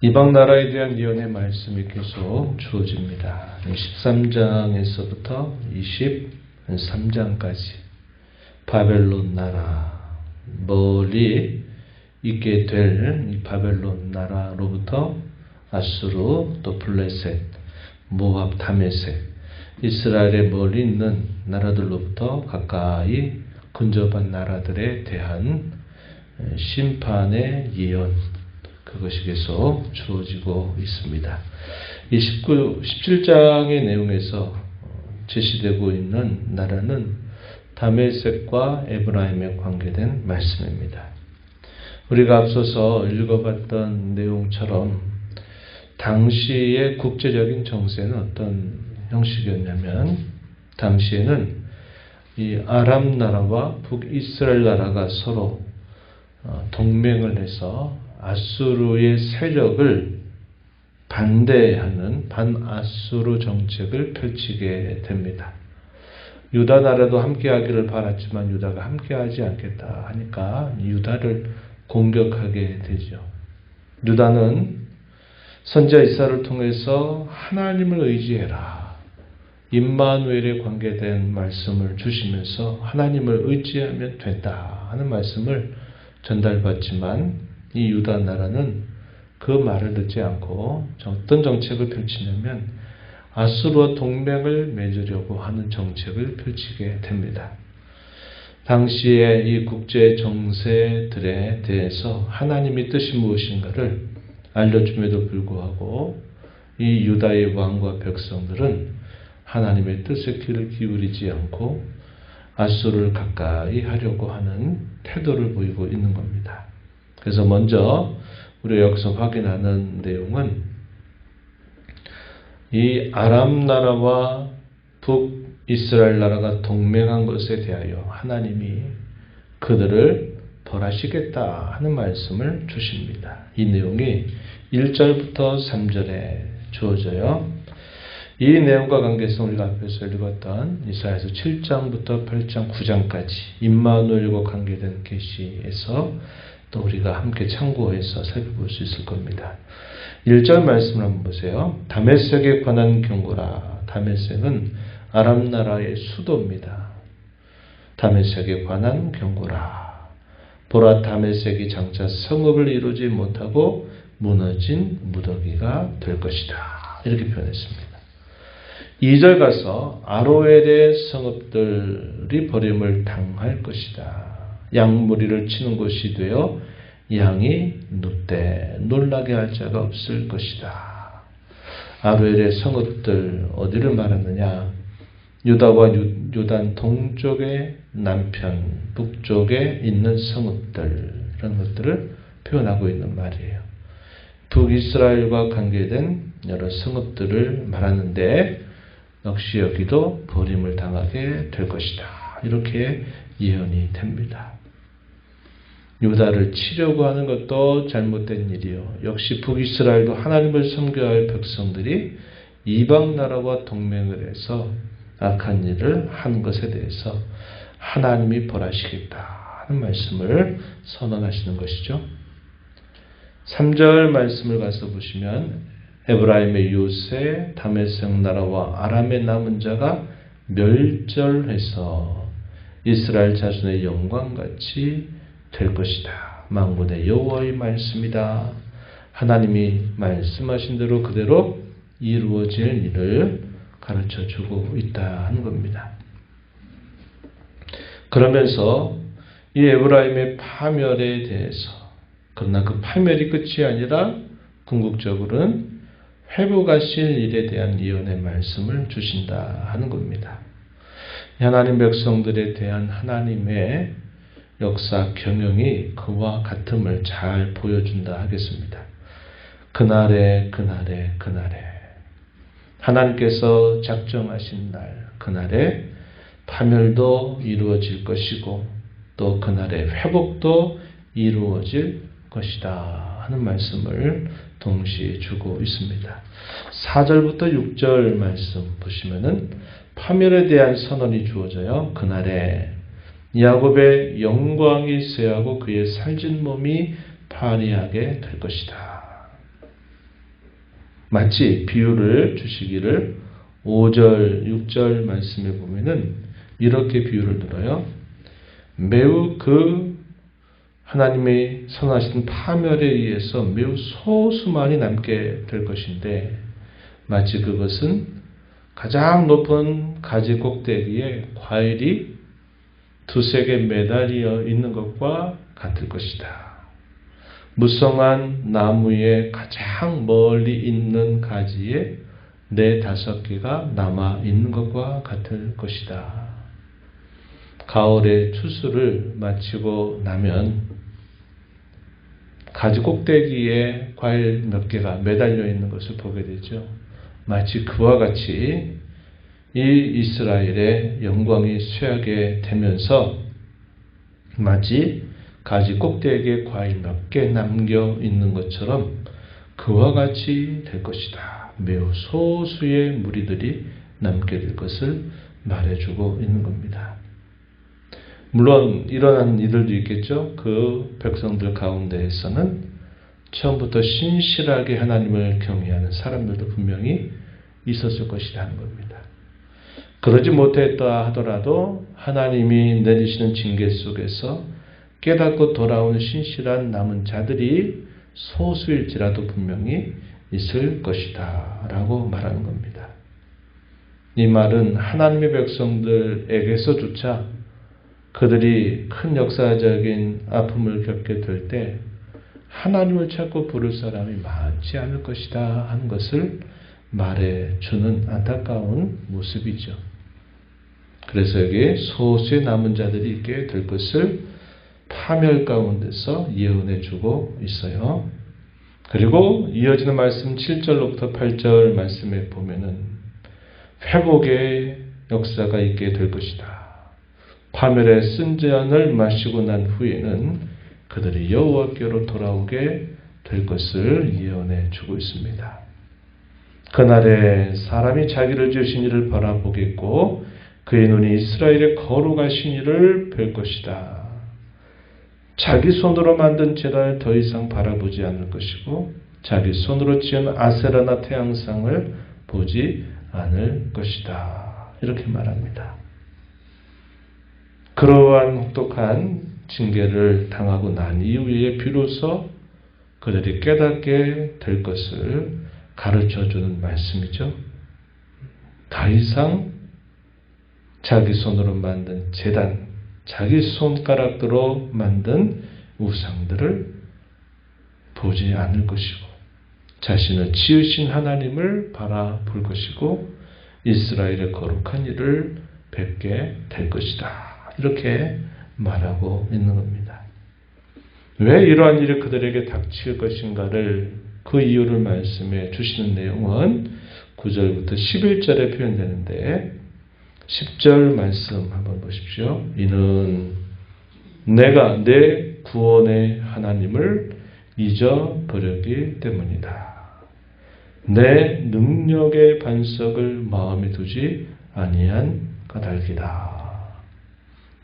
이방 나라에 대한 예언의 말씀이 계속 주어집니다. 13장에서부터 23장까지 바벨론 나라, 멀리 있게 될 이 바벨론 나라로부터 아수르, 또 블레셋, 모압, 다메섹, 이스라엘의 멀리 있는 나라들로부터 가까이 근접한 나라들에 대한 심판의 예언, 그것이 계속 주어지고 있습니다. 이 17장의 내용에서 제시되고 있는 나라는 다메섹과 에브라임에 관계된 말씀입니다. 우리가 앞서서 읽어봤던 내용처럼 당시의 국제적인 정세는 어떤 형식이었냐면, 당시에는 이 아람 나라와 북이스라엘 나라가 서로 동맹을 해서 아수르의 세력을 반대하는 반아수르 정책을 펼치게 됩니다. 유다 나라도 함께하기를 바랐지만 유다가 함께하지 않겠다 하니까 유다를 공격하게 되죠. 유다는 선지자 이사야를 통해서 하나님을 의지해라, 임마누엘에 관계된 말씀을 주시면서 하나님을 의지하면 된다 하는 말씀을 전달받지만, 이 유다 나라는 그 말을 듣지 않고 어떤 정책을 펼치냐면 아수르와 동맹을 맺으려고 하는 정책을 펼치게 됩니다. 당시의 이 국제 정세들에 대해서 하나님의 뜻이 무엇인가를 알려줌에도 불구하고 이 유다의 왕과 백성들은 하나님의 뜻에 귀를 기울이지 않고 아수르를 가까이 하려고 하는 태도를 보이고 있는 겁니다. 그래서 먼저 우리가 여기서 확인하는 내용은 이 아람 나라와 북이스라엘 나라가 동맹한 것에 대하여 하나님이 그들을 벌하시겠다 하는 말씀을 주십니다. 이 내용이 1절부터 3절에 주어져요. 이 내용과 관계해서 우리가 앞에서 읽었던 이사야서 7장부터 8장 9장까지 임마누엘과 관계된 계시에서 또 우리가 함께 참고해서 살펴볼 수 있을 겁니다. 1절 말씀을 한번 보세요. 다메섹에 관한 경고라. 다메섹은 아람 나라의 수도입니다. 다메섹에 관한 경고라. 보라, 다메섹이 장차 성읍을 이루지 못하고 무너진 무더기가 될 것이다. 이렇게 표현했습니다. 2절 가서 아로엘의 성읍들이 버림을 당할 것이다. 양무리를 치는 곳이 되어 양이 눕되 놀라게 할 자가 없을 것이다. 아로엘의 성읍들 어디를 말하느냐? 유다와 요단 동쪽의 남편 북쪽에 있는 성읍들, 이런 것들을 표현하고 있는 말이에요. 북이스라엘과 관계된 여러 성읍들을 말하는데 역시 여기도 버림을 당하게 될 것이다. 이렇게 예언이 됩니다. 유다를 치려고 하는 것도 잘못된 일이요. 역시 북이스라엘도 하나님을 섬겨야 할 백성들이 이방 나라와 동맹을 해서 악한 일을 한 것에 대해서 하나님이 벌하시겠다 하는 말씀을 선언하시는 것이죠. 3절 말씀을 가서 보시면 에브라임의 요새 다메섹 나라와 아람의 남은 자가 멸절해서 이스라엘 자손의 영광같이 될 것이다. 만군의 여호와의 말씀이다. 하나님이 말씀하신 대로 그대로 이루어질 일을 가르쳐주고 있다 하는 겁니다. 그러면서 이 에브라임의 파멸에 대해서, 그러나 그 파멸이 끝이 아니라 궁극적으로는 회복하실 일에 대한 예언의 말씀을 주신다 하는 겁니다. 하나님 백성들에 대한 하나님의 역사 경영이 그와 같음을 잘 보여준다 하겠습니다. 그날에 하나님께서 작정하신 날, 그날에 파멸도 이루어질 것이고 또 그날에 회복도 이루어질 것이다 하는 말씀을 동시에 주고 있습니다. 4절부터 6절 말씀 보시면은 파멸에 대한 선언이 주어져요. 그날에 야곱의 영광이 쇠하고 그의 살찐 몸이 파리하게 될 것이다. 마치 비유를 주시기를 5절, 6절 말씀에 보면은 이렇게 비유를 들어요. 매우 하나님의 선하신 파멸에 의해서 매우 소수만이 남게 될 것인데 마치 그것은 가장 높은 가지 꼭대기에 과일이 두세 개 매달려 있는 것과 같을 것이다. 무성한 나무의 가장 멀리 있는 가지에 4-5개가 남아 있는 것과 같을 것이다. 가을의 추수를 마치고 나면 가지 꼭대기에 과일 몇 개가 매달려 있는 것을 보게 되죠. 마치 그와 같이 이 이스라엘의 영광이 쇠하게 되면서 마치 가지 꼭대기에 과일 몇 개 남겨 있는 것처럼 그와 같이 될 것이다. 매우 소수의 무리들이 남게 될 것을 말해주고 있는 겁니다. 물론 일어난 이들도 있겠죠. 그 백성들 가운데에서는 처음부터 신실하게 하나님을 경외하는 사람들도 분명히 있었을 것이라는 겁니다. 그러지 못했다 하더라도 하나님이 내리시는 징계 속에서 깨닫고 돌아오는 신실한 남은 자들이 소수일지라도 분명히 있을 것이다 라고 말하는 겁니다. 이 말은 하나님의 백성들에게서조차 그들이 큰 역사적인 아픔을 겪게 될 때 하나님을 찾고 부를 사람이 많지 않을 것이다 하는 것을 말해주는 안타까운 모습이죠. 그래서 여기에 소수의 남은 자들이 있게 될 것을 파멸 가운데서 예언해 주고 있어요. 그리고 이어지는 말씀 7절로부터 8절 말씀에 보면은 회복의 역사가 있게 될 것이다. 파멸의 쓴 잔을 마시고 난 후에는 그들이 여호와께로 돌아오게 될 것을 예언해 주고 있습니다. 그날에 사람이 자기를 지으신 이를 바라보겠고 그의 눈이 이스라엘의 거룩하신 이를 뵐 것이다. 자기 손으로 만든 제단을 더 이상 바라보지 않을 것이고 자기 손으로 지은 아세라나 태양상을 보지 않을 것이다. 이렇게 말합니다. 그러한 혹독한 징계를 당하고 난 이후에 비로소 그들이 깨닫게 될 것을 가르쳐주는 말씀이죠. 더 이상 자기 손으로 만든 제단, 자기 손가락으로 만든 우상들을 보지 않을 것이고 자신을 지으신 하나님을 바라볼 것이고 이스라엘의 거룩한 일을 뵙게 될 것이다. 이렇게 말하고 있는 겁니다. 왜 이러한 일이 그들에게 닥칠 것인가를 그 이유를 말씀해 주시는 내용은 9절부터 11절에 표현되는데 10절 말씀 한번 보십시오. 이는 내가 내 구원의 하나님을 잊어버렸기 때문이다. 내 능력의 반석을 마음에 두지 아니한 까닭이다.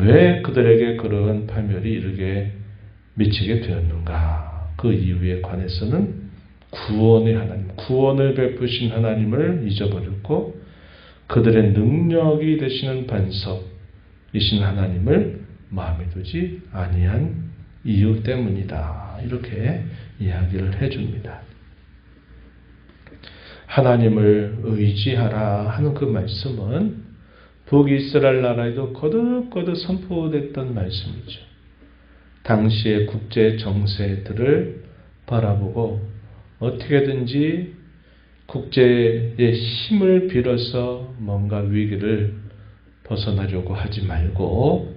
왜 그들에게 그러한 파멸이 이르게 미치게 되었는가? 그 이유에 관해서는 구원의 하나님, 구원을 베푸신 하나님을 잊어버렸고 그들의 능력이 되시는 반석이신 하나님을 마음에 두지 아니한 이유 때문이다. 이렇게 이야기를 해줍니다. 하나님을 의지하라 하는 그 말씀은 북이스라엘 나라에도 거듭거듭 선포됐던 말씀이죠. 당시의 국제 정세들을 바라보고 어떻게든지 국제의 힘을 빌어서 뭔가 위기를 벗어나려고 하지 말고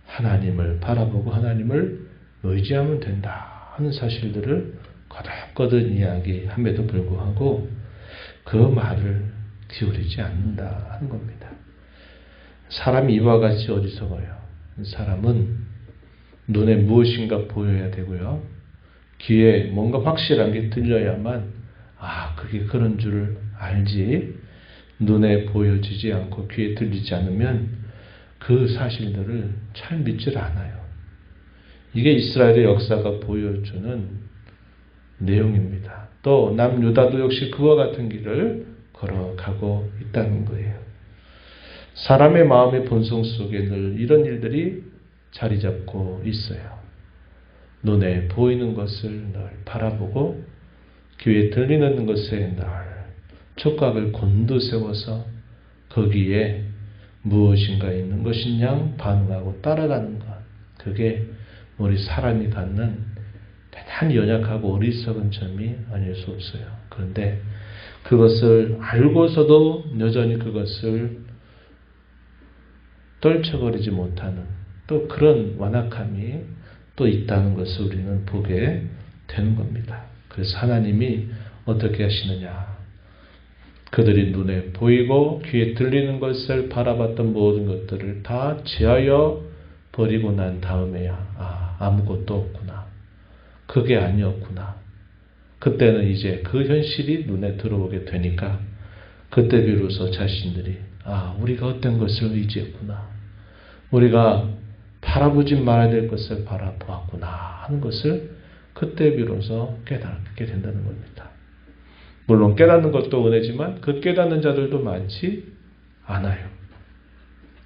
하나님을 바라보고 하나님을 의지하면 된다 하는 사실들을 거듭거듭 이야기함에도 불구하고 그 말을 기울이지 않는다 하는 겁니다. 사람이 이와 같이 어리석어요. 사람은 눈에 무엇인가 보여야 되고요. 귀에 뭔가 확실한 게 들려야만 그게 그런 줄을 알지 눈에 보여지지 않고 귀에 들리지 않으면 그 사실들을 잘 믿질 않아요. 이게 이스라엘의 역사가 보여주는 내용입니다. 또 남유다도 역시 그와 같은 길을 걸어가고 있다는 거예요. 사람의 마음의 본성 속에 늘 이런 일들이 자리 잡고 있어요. 눈에 보이는 것을 늘 바라보고 귀에 들리는 것에 늘 촉각을 곤두세워서 거기에 무엇인가 있는 것인 양 반응하고 따라가는 것. 그게 우리 사람이 갖는 대단히 연약하고 어리석은 점이 아닐 수 없어요. 그런데 그것을 알고서도 여전히 그것을 떨쳐버리지 못하는 또 그런 완악함이 또 있다는 것을 우리는 보게 되는 겁니다. 그래서 하나님이 어떻게 하시느냐. 그들이 눈에 보이고 귀에 들리는 것을 바라봤던 모든 것들을 다 제하여 버리고 난 다음에야 아무것도 없구나. 그게 아니었구나. 그때는 이제 그 현실이 눈에 들어오게 되니까 그때 비로소 자신들이 우리가 어떤 것을 의지했구나. 우리가 바라보지 말아야 될 것을 바라보았구나 하는 것을 그때 비로소 깨닫게 된다는 겁니다. 물론 깨닫는 것도 은혜지만 그 깨닫는 자들도 많지 않아요.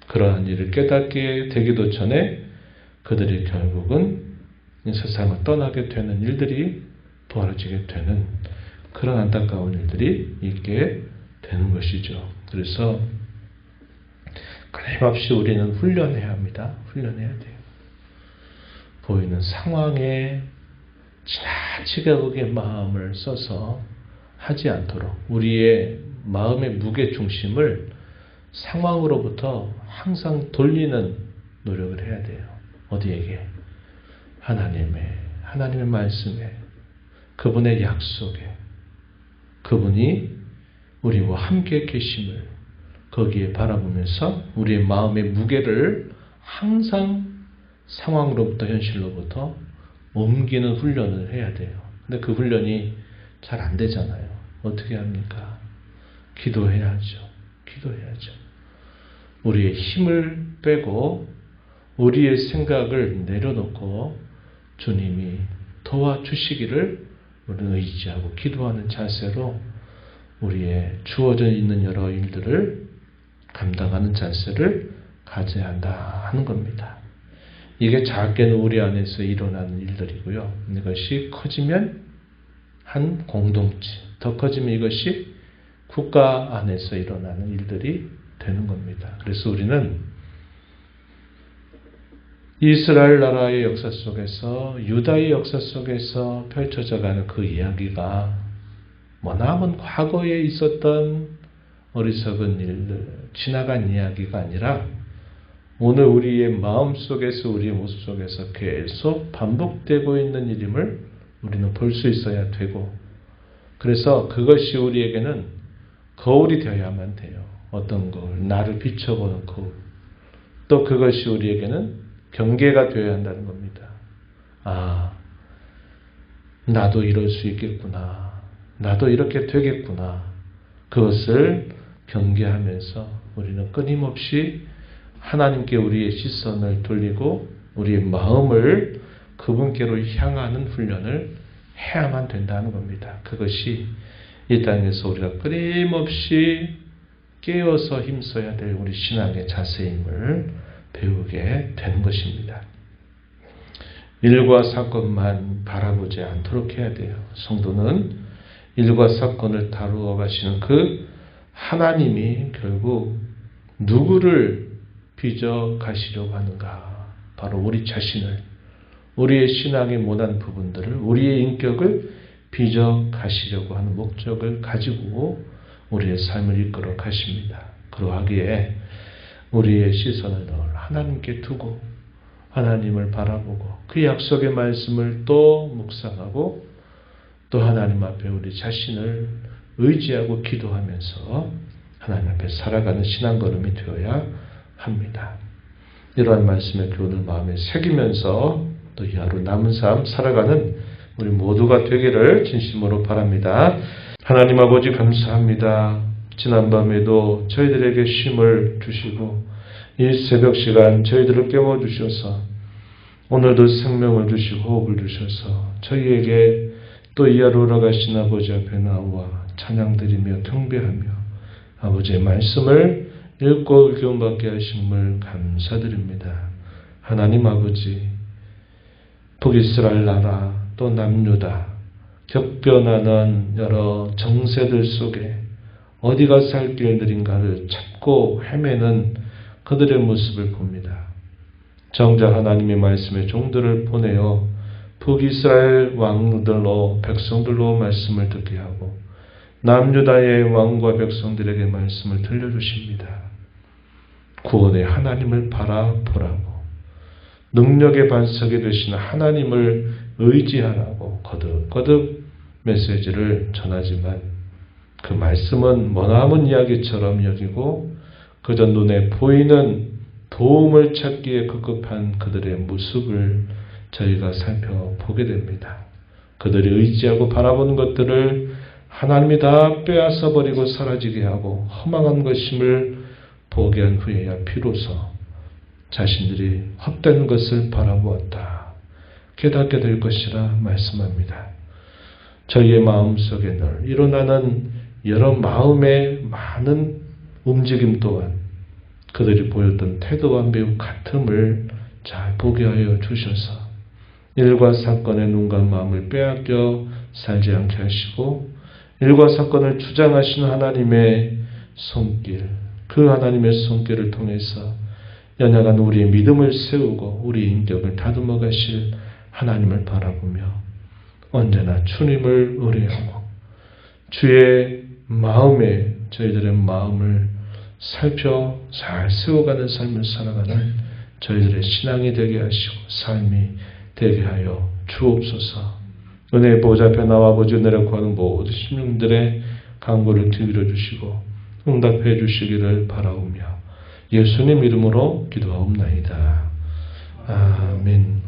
그러한 일을 깨닫게 되기도 전에 그들이 결국은 이 세상을 떠나게 되는 일들이 벌어지게 되는 그런 안타까운 일들이 있게 되는 것이죠. 그래서 끊임없이 우리는 훈련해야 합니다. 훈련해야 돼요. 보이는 상황에 지나치게 거기에 마음을 써서 하지 않도록 우리의 마음의 무게중심을 상황으로부터 항상 돌리는 노력을 해야 돼요. 어디에게? 하나님의 말씀에, 그분의 약속에, 그분이 우리와 함께 계심을 거기에 바라보면서 우리의 마음의 무게를 항상 상황으로부터 현실로부터 옮기는 훈련을 해야 돼요. 근데 그 훈련이 잘 안 되잖아요. 어떻게 합니까? 기도해야죠. 우리의 힘을 빼고 우리의 생각을 내려놓고 주님이 도와주시기를 우리는 의지하고 기도하는 자세로 우리의 주어져 있는 여러 일들을 감당하는 자세를 가져야 한다 하는 겁니다. 이게 작게는 우리 안에서 일어나는 일들이고요. 이것이 커지면 한 공동체, 더 커지면 이것이 국가 안에서 일어나는 일들이 되는 겁니다. 그래서 우리는 이스라엘 나라의 역사 속에서 유다의 역사 속에서 펼쳐져가는 그 이야기가 머나먼 과거에 있었던 어리석은 일들, 지나간 이야기가 아니라 오늘 우리의 마음 속에서 우리의 모습 속에서 계속 반복되고 있는 일임을 우리는 볼 수 있어야 되고 그래서 그것이 우리에게는 거울이 되어야만 돼요. 어떤 거울, 나를 비춰보는 거울. 또 그것이 우리에게는 경계가 되어야 한다는 겁니다. 나도 이럴 수 있겠구나. 나도 이렇게 되겠구나. 그것을 경계하면서 우리는 끊임없이 하나님께 우리의 시선을 돌리고 우리의 마음을 그분께로 향하는 훈련을 해야만 된다는 겁니다. 그것이 이 땅에서 우리가 끊임없이 깨어서 힘써야 될 우리 신앙의 자세임을 배우게 되는 것입니다. 일과 사건만 바라보지 않도록 해야 돼요. 성도는 일과 사건을 다루어 가시는 그 하나님이 결국 누구를 빚어 가시려고 하는가? 바로 우리 자신을, 우리의 신앙의 모난 부분들을, 우리의 인격을 빚어 가시려고 하는 목적을 가지고 우리의 삶을 이끌어 가십니다. 그러하기에 우리의 시선을 늘 하나님께 두고 하나님을 바라보고 그 약속의 말씀을 또 묵상하고 또 하나님 앞에 우리 자신을 의지하고 기도하면서 하나님 앞에 살아가는 신앙걸음이 되어야 합니다. 이러한 말씀의 교훈을 마음에 새기면서 또 이 하루 남은 삶 살아가는 우리 모두가 되기를 진심으로 바랍니다. 하나님 아버지 감사합니다. 지난밤에도 저희들에게 쉼을 주시고 이 새벽 시간 저희들을 깨워주셔서 오늘도 생명을 주시고 호흡을 주셔서 저희에게 또 이하로 올라가신 아버지 앞에 나와 찬양드리며 경배하며 아버지의 말씀을 읽고 교훈받게 하심을 감사드립니다. 하나님 아버지, 북이스라엘 나라 또 남유다 격변하는 여러 정세들 속에 어디가 살 길들인가를 찾고 헤매는 그들의 모습을 봅니다. 정작 하나님의 말씀의 종들을 보내어 북이스라엘 왕들로 백성들로 말씀을 듣게 하고 남유다의 왕과 백성들에게 말씀을 들려주십니다. 구원의 하나님을 바라보라고, 능력의 반석이 되시는 하나님을 의지하라고 거듭거듭 메시지를 전하지만 그 말씀은 머나먼 이야기처럼 여기고 그저 눈에 보이는 도움을 찾기에 급급한 그들의 모습을 저희가 살펴보게 됩니다. 그들이 의지하고 바라보는 것들을 하나님이 다 빼앗아 버리고 사라지게 하고 허망한 것임을 보게 한 후에야 비로소 자신들이 헛된 것을 바라보았다 깨닫게 될 것이라 말씀합니다. 저희의 마음속에 늘 일어나는 여러 마음의 많은 움직임 또한 그들이 보였던 태도와 매우 같음을 잘 보게 하여 주셔서 일과 사건의 눈과 마음을 빼앗겨 살지 않게 하시고 일과 사건을 주장하시는 하나님의 손길, 그 하나님의 손길을 통해서 연약한 우리의 믿음을 세우고 우리의 인격을 다듬어 가실 하나님을 바라보며 언제나 주님을 의뢰하고 주의 마음에 저희들의 마음을 살펴 잘 세워가는 삶을 살아가는 저희들의 신앙이 되게 하시고 삶이 되게 하여 주옵소서. 은혜의 보좌 앞에 나와 아버지 은혜를 구하는 모든 심령들의 간구를 기울여 주시고 응답해 주시기를 바라오며 예수님 이름으로 기도하옵나이다. 아멘.